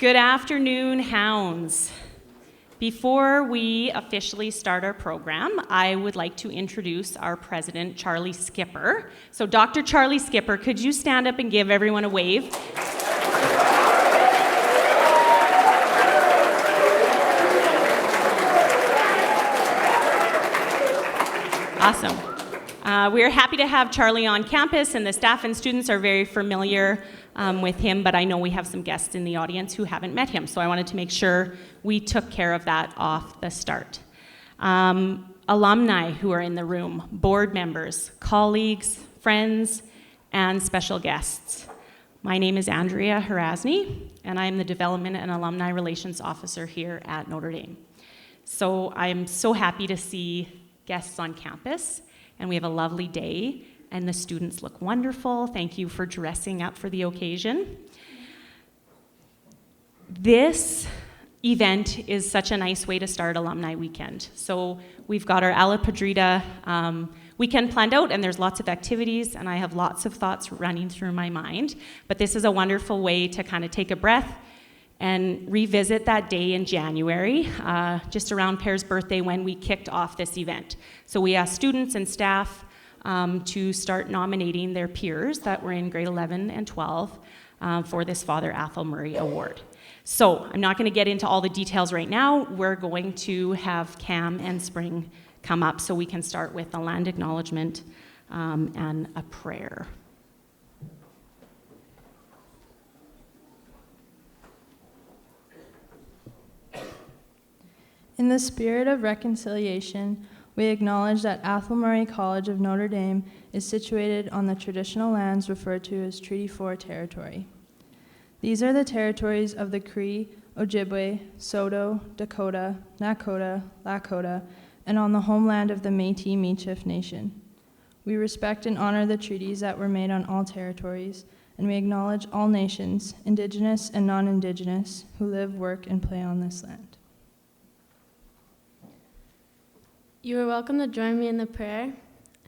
Good afternoon, Hounds. Before we officially start our program, I would like to introduce our president, Charlie Skipper. So Dr. Charlie Skipper, could you stand up and give everyone a wave? Awesome. We are happy to have Charlie on campus, and the staff and students are very familiar with him, but I know we have some guests in the audience who haven't met him, so I wanted to make sure we took care of that off the start. Alumni who are in the room, board members, colleagues, friends, and special guests. My name is Andrea Harasny, and I am the Development and Alumni Relations Officer here at Notre Dame. So I'm so happy to see guests on campus, and we have a lovely day, and the students look wonderful. Thank you for dressing up for the occasion. This event is such a nice way to start Alumni Weekend. So we've got our Alla Padrita weekend planned out, and there's lots of activities, and I have lots of thoughts running through my mind. But this is a wonderful way to kind of take a breath and revisit that day in January, just around Pear's birthday when we kicked off this event. So we asked students and staff to start nominating their peers that were in grade 11 and 12 for this Father Athol Murray Award. So I'm not going to get into all the details right now. We're going to have Cam and Spring come up so we can start with a land acknowledgement and a prayer. In the spirit of reconciliation, we acknowledge that Athol Murray College of Notre Dame is situated on the traditional lands referred to as Treaty 4 territory. These are the territories of the Cree, Ojibwe, Saulteaux, Dakota, Nakota, Lakota, and on the homeland of the Métis Michif Nation. We respect and honor the treaties that were made on all territories, and we acknowledge all nations, Indigenous and non-Indigenous, who live, work, and play on this land. You are welcome to join me in the prayer.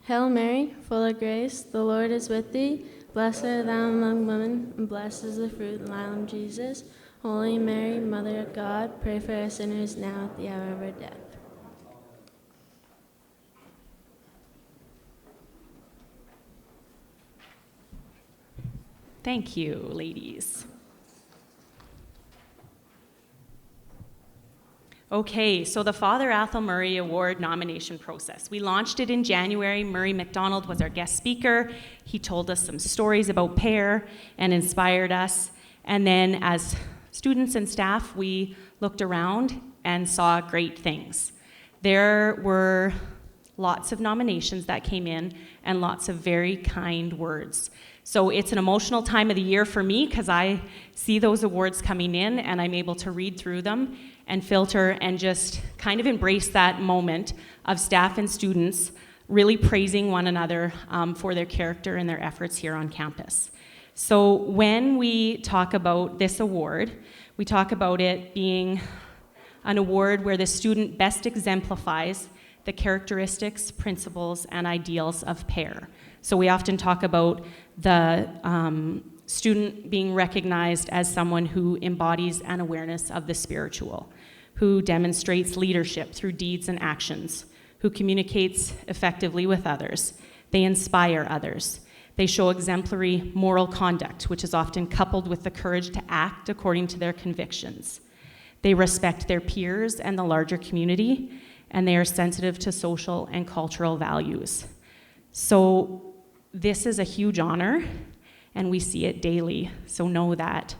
Hail Mary, full of grace, the Lord is with thee. Blessed art thou among women, and blessed is the fruit of thy womb, Jesus. Holy Mary, Mother of God, pray for us sinners now at the hour of our death. Thank you, ladies. Okay, so the Father Athol Murray Award nomination process. We launched it in January. Murray McDonald was our guest speaker. He told us some stories about PAIR and inspired us. And then as students and staff, we looked around and saw great things. There were lots of nominations that came in and lots of very kind words. So it's an emotional time of the year for me because I see those awards coming in and I'm able to read through them and filter and just kind of embrace that moment of staff and students really praising one another for their character and their efforts here on campus. So when we talk about this award, we talk about it being an award where the student best exemplifies the characteristics, principles, and ideals of PAIR. So we often talk about the student being recognized as someone who embodies an awareness of the spiritual, who demonstrates leadership through deeds and actions, who communicates effectively with others. They inspire others. They show exemplary moral conduct, which is often coupled with the courage to act according to their convictions. They respect their peers and the larger community, and they are sensitive to social and cultural values. So this is a huge honor, and we see it daily, so know that.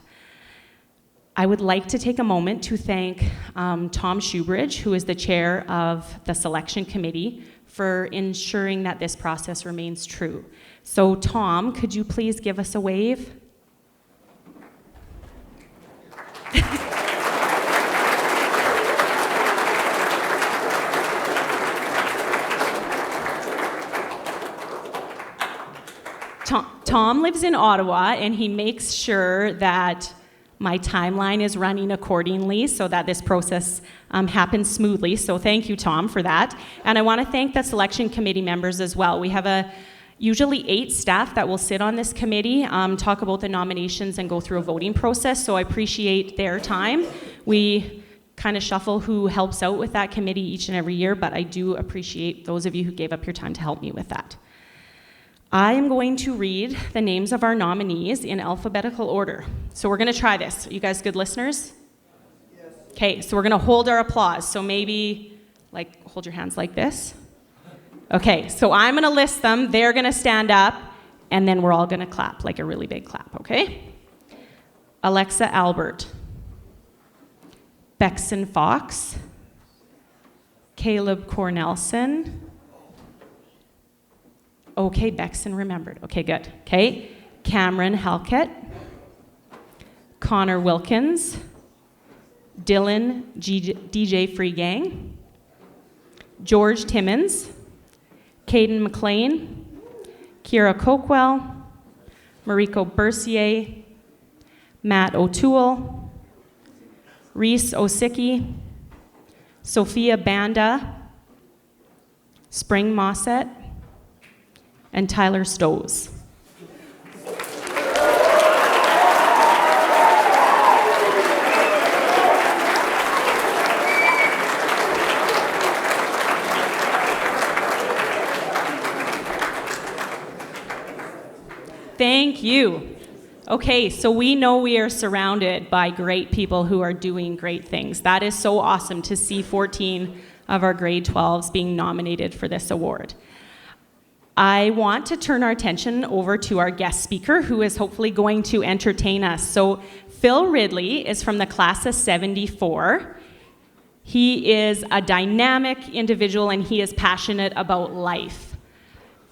I would like to take a moment to thank Tom Shoebridge, who is the chair of the selection committee, for ensuring that this process remains true. So Tom, could you please give us a wave? Tom lives in Ottawa, and he makes sure that my timeline is running accordingly so that this process happens smoothly. So thank you, Tom, for that. And I want to thank the selection committee members as well. We have a Usually 8 staff that will sit on this committee, talk about the nominations and go through a voting process, so I appreciate their time. We kind of shuffle who helps out with that committee each and every year, but I do appreciate those of you who gave up your time to help me with that. I am going to read the names of our nominees in alphabetical order. So we're going to try this. Are you guys good listeners? Yes. Okay, so we're going to hold our applause. So maybe, hold your hands like this. Okay, so I'm going to list them, they're going to stand up, and then we're all going to clap, like a really big clap, okay? Alexa Albert. Bexon Fox. Caleb Cornelson. Okay, Bexon remembered. Okay, good. Okay, Cameron Halkett. Connor Wilkins. Dylan DJ Freegang. George Timmons. Caden McLean, Kira Coquell, Mariko Bercier, Matt O'Toole, Reese Osicki, Sophia Banda, Spring Mossett, and Tyler Stows. Thank you. Okay, so we know we are surrounded by great people who are doing great things. That is so awesome to see 14 of our grade 12s being nominated for this award. I want to turn our attention over to our guest speaker who is hopefully going to entertain us. So Phil Ridley is from the class of 74. He is a dynamic individual and he is passionate about life.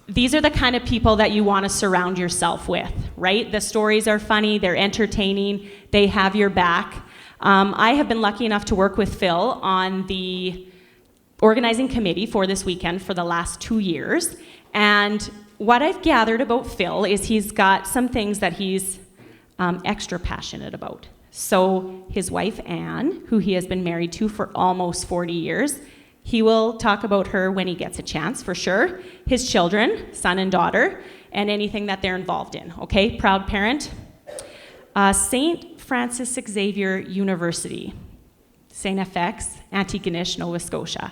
These are the kind of people that you want to surround yourself with, right? The stories are funny, they're entertaining, they have your back. I have been lucky enough to work with Phil on the organizing committee for this weekend for the last 2 years. And what I've gathered about Phil is he's got some things that he's extra passionate about. So his wife, Anne, who he has been married to for almost 40 years, he will talk about her when he gets a chance, for sure. His children, son and daughter, and anything that they're involved in, okay? Proud parent. St. Francis Xavier University, St. FX, Antigonish, Nova Scotia.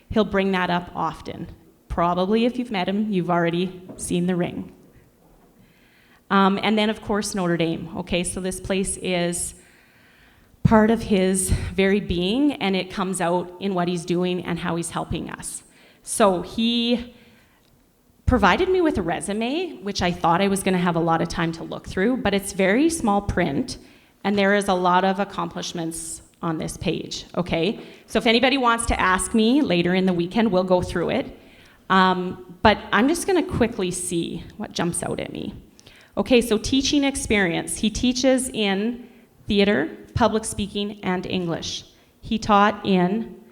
He'll bring that up often. Probably if you've met him, you've already seen the ring. And then, of course, Notre Dame, okay? So this place is part of his very being, and it comes out in what he's doing and how he's helping us. So he provided me with a resume, which I thought I was going to have a lot of time to look through, but it's very small print, and there is a lot of accomplishments on this page, okay? So if anybody wants to ask me later in the weekend, we'll go through it. But I'm just going to quickly see what jumps out at me. Okay, so teaching experience. He teaches in theater, public speaking, and English. He taught in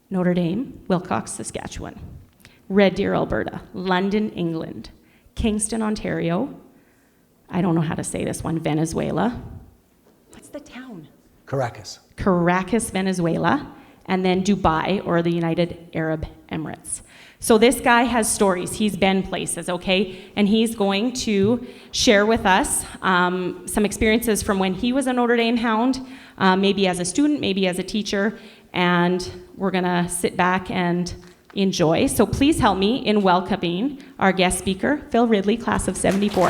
Notre Dame, Wilcox, Saskatchewan, Red Deer, Alberta, London, England, Kingston, Ontario, I don't know how to say this one, Venezuela. What's the town? Caracas, Venezuela, and then Dubai, or the United Arab Emirates. So this guy has stories. He's been places, okay? And he's going to share with us some experiences from when he was a Notre Dame Hound, maybe as a student, maybe as a teacher, and we're gonna sit back and enjoy. So please help me in welcoming our guest speaker, Phil Ridley, class of 74.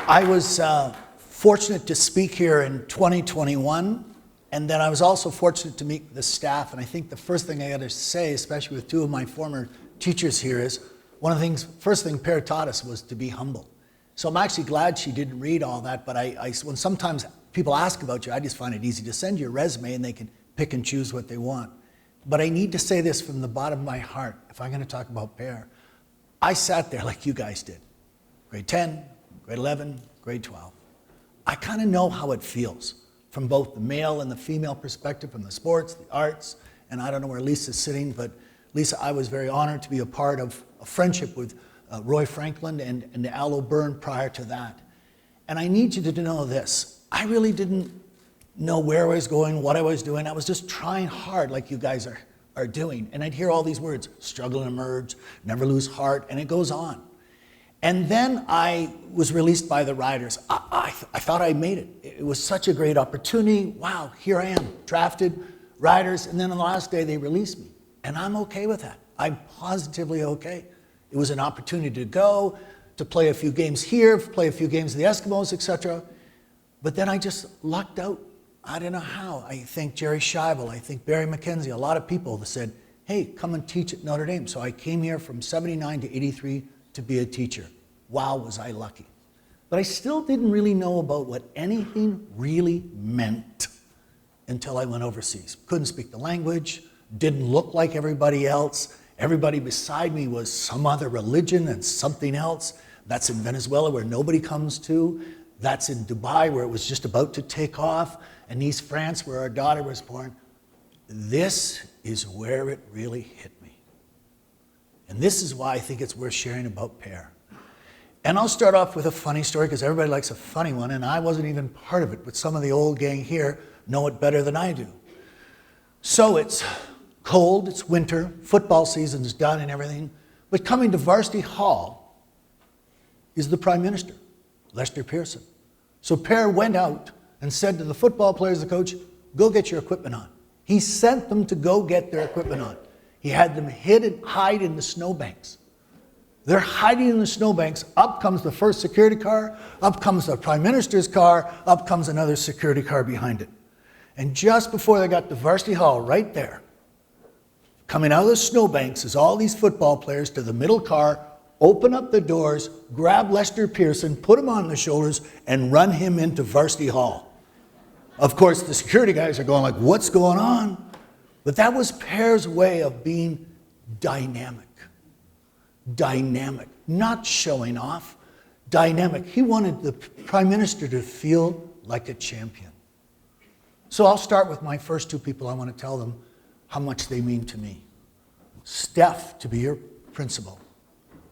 I was fortunate to speak here in 2021, and then I was also fortunate to meet the staff, and I think the first thing I got to say, especially with two of my former teachers here, is one of the things, first thing Per taught us was to be humble. So I'm actually glad she didn't read all that, but when sometimes people ask about you, I just find it easy to send you a resume and they can pick and choose what they want. But I need to say this from the bottom of my heart, if I'm going to talk about Per. I sat there like you guys did, grade 10, grade 11, grade 12. I kind of know how it feels from both the male and the female perspective, from the sports, the arts, and I don't know where Lisa's sitting, but Lisa, I was very honored to be a part of a friendship with Roy Franklin and Al O'Byrne prior to that. And I need you to know this. I really didn't know where I was going, what I was doing. I was just trying hard like you guys are doing. And I'd hear all these words, struggle and emerge, never lose heart, and it goes on. And then I was released by the Riders. I thought I made it. It was such a great opportunity. Wow, here I am, drafted, Riders, and then on the last day they released me. And I'm okay with that. I'm positively okay. It was an opportunity to go, to play a few games here, play a few games of the Eskimos, etc. But then I just lucked out. I don't know how. I think Jerry Scheibel, I think Barry McKenzie, a lot of people that said, hey, come and teach at Notre Dame. So I came here from 79 to 83 to be a teacher. Wow, was I lucky. But I still didn't really know about what anything really meant until I went overseas. Couldn't speak the language, didn't look like everybody else. Everybody beside me was some other religion and something else. That's in Venezuela where nobody comes to. That's in Dubai where it was just about to take off. And Nice, France, where our daughter was born. This is where it really hit me. And this is why I think it's worth sharing about PAIR. And I'll start off with a funny story because everybody likes a funny one, and I wasn't even part of it, but some of the old gang here know it better than I do. So it's cold, it's winter, football season's done and everything, but coming to Varsity Hall is the Prime Minister, Lester Pearson. So PAIR went out and said to the football players, the coach, go get your equipment on. He sent them to go get their equipment on. He had them hide in the snowbanks. They're hiding in the snowbanks. Up comes the first security car, up comes the Prime Minister's car, up comes another security car behind it. And just before they got to Varsity Hall, right there, coming out of the snowbanks is all these football players to the middle car, open up the doors, grab Lester Pearson, put him on the shoulders, and run him into Varsity Hall. Of course, the security guys are going like, what's going on? But that was PAIR's way of being dynamic. Dynamic, not showing off, dynamic. He wanted the Prime Minister to feel like a champion. So I'll start with my first two people. I want to tell them how much they mean to me. Steph, to be your principal.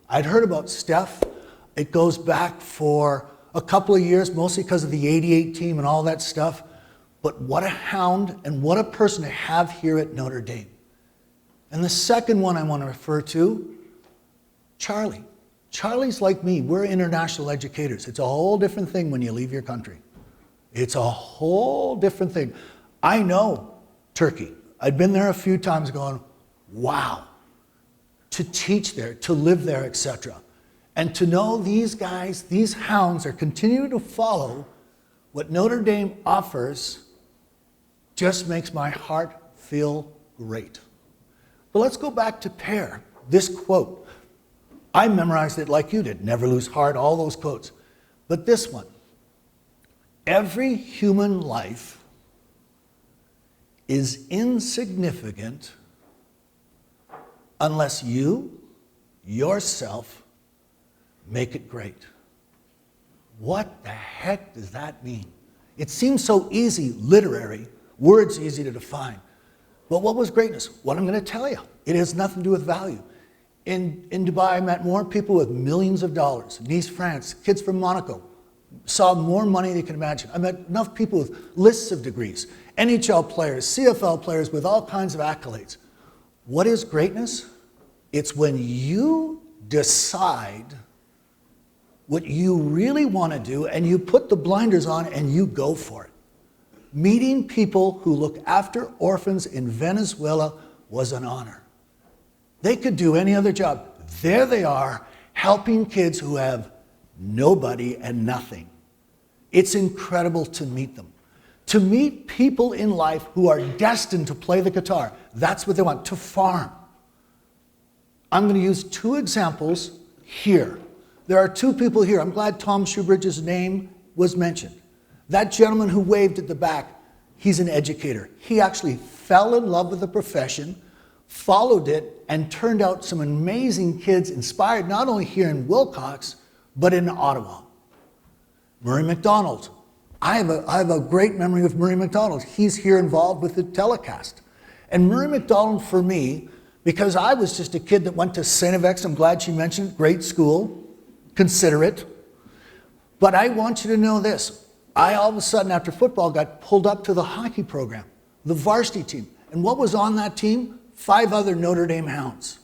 I'd heard about Steph. It goes back for a couple of years, mostly because of the 88 team and all that stuff. But what a hound and what a person to have here at Notre Dame. And the second one I want to refer to, Charlie. Charlie's like me. We're international educators. It's a whole different thing when you leave your country. It's a whole different thing. I know Turkey. I'd been there a few times going, wow, to teach there, to live there, etc. And to know these guys, these hounds are continuing to follow what Notre Dame offers just makes my heart feel great. But let's go back to PAIR. This quote. I memorized it like you did. Never lose heart, all those quotes. But this one. Every human life is insignificant unless you, yourself, make it great. What the heck does that mean? It seems so easy, literary, words easy to define. But what was greatness? What I'm going to tell you. It has nothing to do with value. In Dubai, I met more people with millions of dollars. Nice, France, kids from Monaco, saw more money than you can imagine. I met enough people with lists of degrees, NHL players, CFL players with all kinds of accolades. What is greatness? It's when you decide what you really want to do and you put the blinders on and you go for it. Meeting people who look after orphans in Venezuela was an honor. They could do any other job. There they are, helping kids who have nobody and nothing. It's incredible to meet them. To meet people in life who are destined to play the guitar. That's what they want, to farm. I'm going to use two examples here. There are two people here. I'm glad Tom Shoebridge's name was mentioned. That gentleman who waved at the back, he's an educator. He actually fell in love with the profession, followed it, and turned out some amazing kids inspired not only here in Wilcox, but in Ottawa. Murray McDonald. I have a great memory of Murray McDonald. He's here involved with the telecast. And Murray McDonald, for me, because I was just a kid that went to St. FX, I'm glad she mentioned it, great school, consider it. But I want you to know this. I all of a sudden, after football, got pulled up to the hockey program, the varsity team. And what was on that team? 5 other Notre Dame Hounds.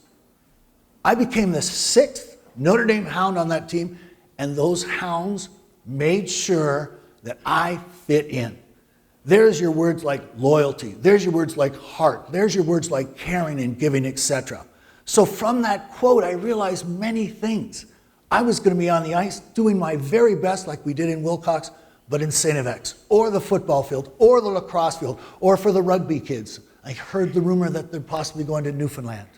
I became the 6th Notre Dame Hound on that team, and those Hounds made sure that I fit in. There's your words like loyalty. There's your words like heart. There's your words like caring and giving, etc. So from that quote, I realized many things. I was going to be on the ice doing my very best like we did in Wilcox, but in St. FX, or the football field, or the lacrosse field, or for the rugby kids. I heard the rumor that they're possibly going to Newfoundland.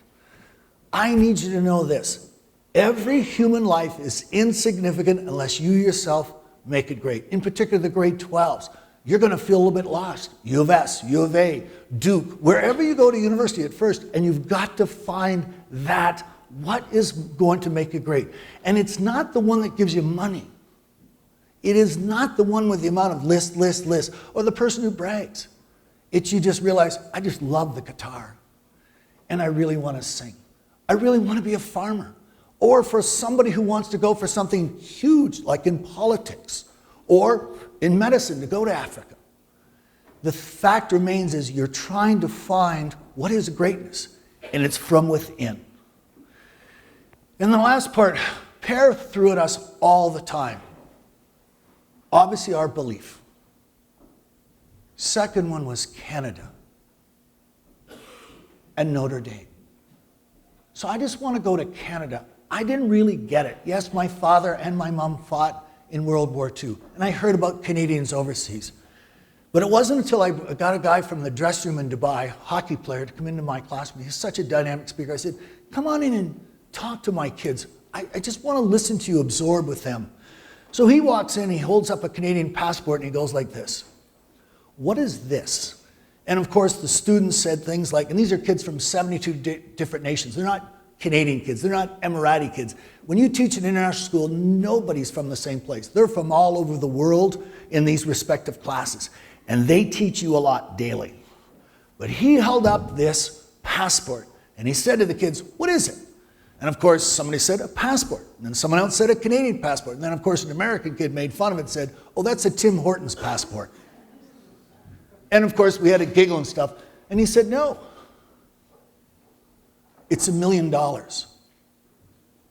I need you to know this. Every human life is insignificant unless you yourself make it great. In particular, the grade 12s. You're going to feel a little bit lost. U of S, U of A, Duke, wherever you go to university at first, and you've got to find that what is going to make you great. And it's not the one that gives you money. It is not the one with the amount of list, or the person who brags. It's you just realize, I just love the guitar, and I really want to sing. I really want to be a farmer. Or for somebody who wants to go for something huge, like in politics, or in medicine, to go to Africa. The fact remains is you're trying to find what is greatness, and it's from within. And the last part, Per threw at us all the time. Obviously, our belief. Second one was Canada and Notre Dame. So I just want to go to Canada. I didn't really get it. Yes, my father and my mom fought in World War II, and I heard about Canadians overseas. But it wasn't until I got a guy from the dressing room in Dubai, hockey player, to come into my classroom. He's such a dynamic speaker. I said, come on in and talk to my kids. I just want to listen to you, absorb with them. So he walks in, he holds up a Canadian passport, and he goes like this. What is this? And of course, the students said things like, and these are kids from 72 different nations. They're not Canadian kids. They're not Emirati kids. When you teach an international school, nobody's from the same place. They're from all over the world in these respective classes. And they teach you a lot daily. But he held up this passport, and he said to the kids, what is it? And of course, somebody said a passport. And then someone else said a Canadian passport. And then of course, an American kid made fun of it and said, oh, that's a Tim Hortons passport. And of course, we had a giggle and stuff. And he said, no. It's $1 million.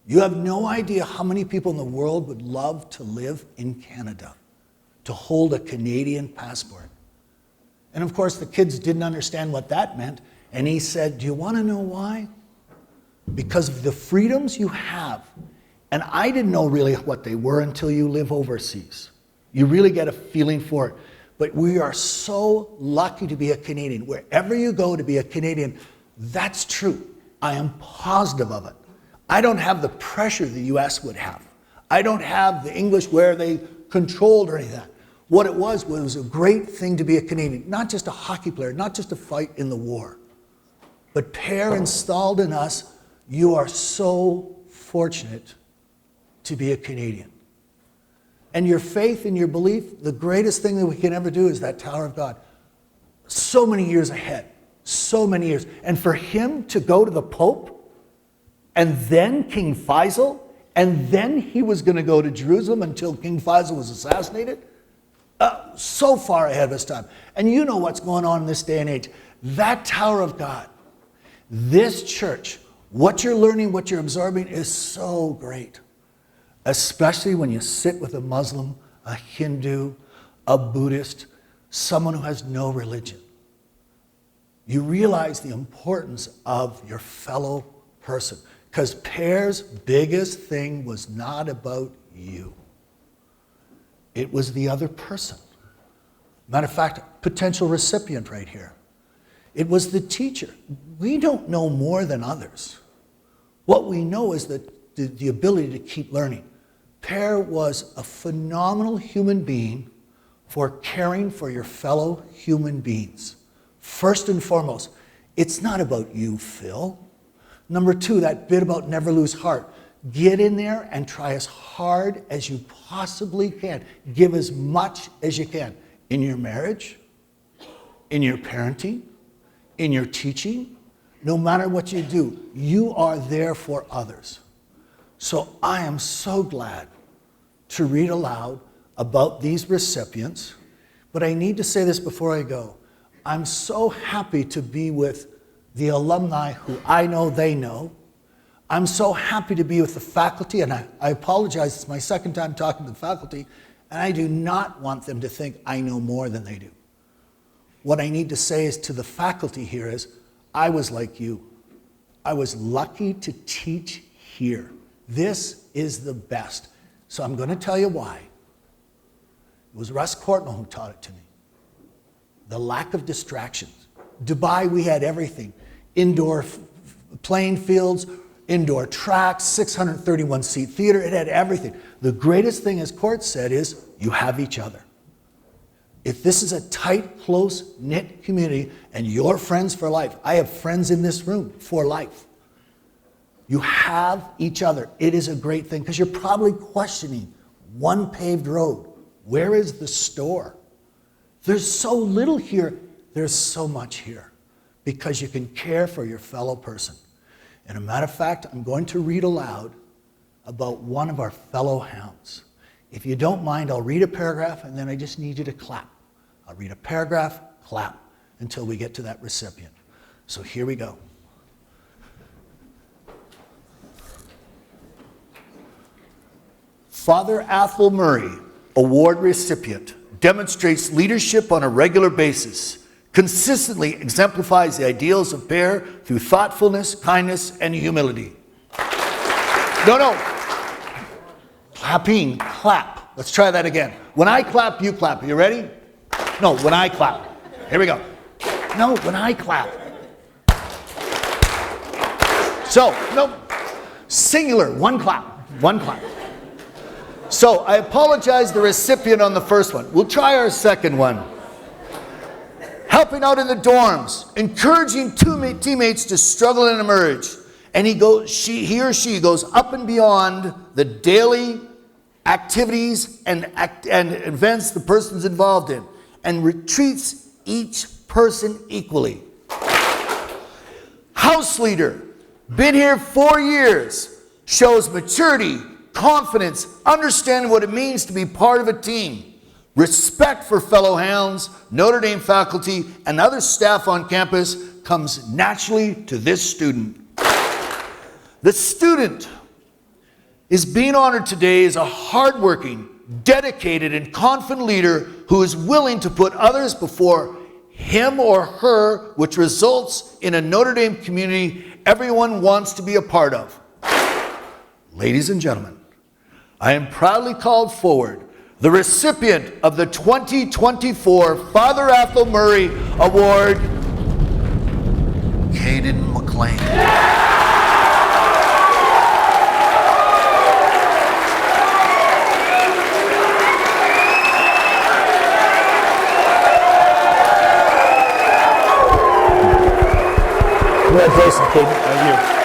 You have no idea how many people in the world would love to live in Canada, to hold a Canadian passport. And of course, the kids didn't understand what that meant. And he said, do you want to know why? Because of the freedoms you have. And I didn't know really what they were until you live overseas. You really get a feeling for it. But we are so lucky to be a Canadian. Wherever you go to be a Canadian, that's true. I am positive of it. I don't have the pressure the US would have. I don't have the English where they controlled or any of that. What it was a great thing to be a Canadian. Not just a hockey player, not just to fight in the war. But Per installed in us, you are so fortunate to be a Canadian. And your faith and your belief, the greatest thing that we can ever do is that Tower of God. So many years ahead. So many years. And for him to go to the Pope, and then King Faisal, and then he was going to go to Jerusalem until King Faisal was assassinated, so far ahead of his time. And you know what's going on in this day and age. That Tower of God, this church, what you're learning, what you're absorbing is so great. Especially when you sit with a Muslim, a Hindu, a Buddhist, someone who has no religion. You realize the importance of your fellow person. Because Per's biggest thing was not about you. It was the other person. Matter of fact, potential recipient right here. It was the teacher. We don't know more than others. What we know is that the ability to keep learning. Per was a phenomenal human being for caring for your fellow human beings. First and foremost, it's not about you, Phil. Number two, that bit about never lose heart. Get in there and try as hard as you possibly can. Give as much as you can in your marriage, in your parenting, in your teaching. No matter what you do, you are there for others. So I am so glad to read aloud about these recipients, but I need to say this before I go. I'm so happy to be with the alumni who I know they know. I'm so happy to be with the faculty, and I apologize, it's my second time talking to the faculty, and I do not want them to think I know more than they do. What I need to say is to the faculty here is, I was like you. I was lucky to teach here. This is the best. So I'm going to tell you why. It was Russ Courtnall who taught it to me. The lack of distractions. Dubai, we had everything. Indoor playing fields, indoor tracks, 631-seat theater. It had everything. The greatest thing, as Court said, is you have each other. If this is a tight, close-knit community and you're friends for life, I have friends in this room for life. You have each other. It is a great thing because you're probably questioning one paved road. Where is the store? There's so little here. There's so much here because you can care for your fellow person. And a matter of fact, I'm going to read aloud about one of our fellow hounds. If you don't mind, I'll read a paragraph and then I just need you to clap. I'll read a paragraph, clap, until we get to that recipient. So here we go. Father Athol Murray, award recipient, demonstrates leadership on a regular basis, consistently exemplifies the ideals of PAIR through thoughtfulness, kindness, and humility. No. Clapping, clap. Let's try that again. When I clap, you clap. Are you ready? No, when I clap. Here we go. No, when I clap. So, no, singular, one clap, one clap. So, I apologize the recipient on the first one. We'll try our second one. Helping out in the dorms, encouraging teammates to struggle and emerge. And he or she goes up and beyond the daily activities and events the person's involved in and treats each person equally. House leader, been here 4 years, shows maturity, confidence, understanding what it means to be part of a team, respect for fellow hounds, Notre Dame faculty, and other staff on campus comes naturally to this student. The student is being honored today as a hardworking, dedicated, and confident leader who is willing to put others before him or her, which results in a Notre Dame community everyone wants to be a part of. Ladies and gentlemen, I am proudly called forward the recipient of the 2024 Father Athol Murray Award, Caden McLean. Congratulations, Caden. Thank you.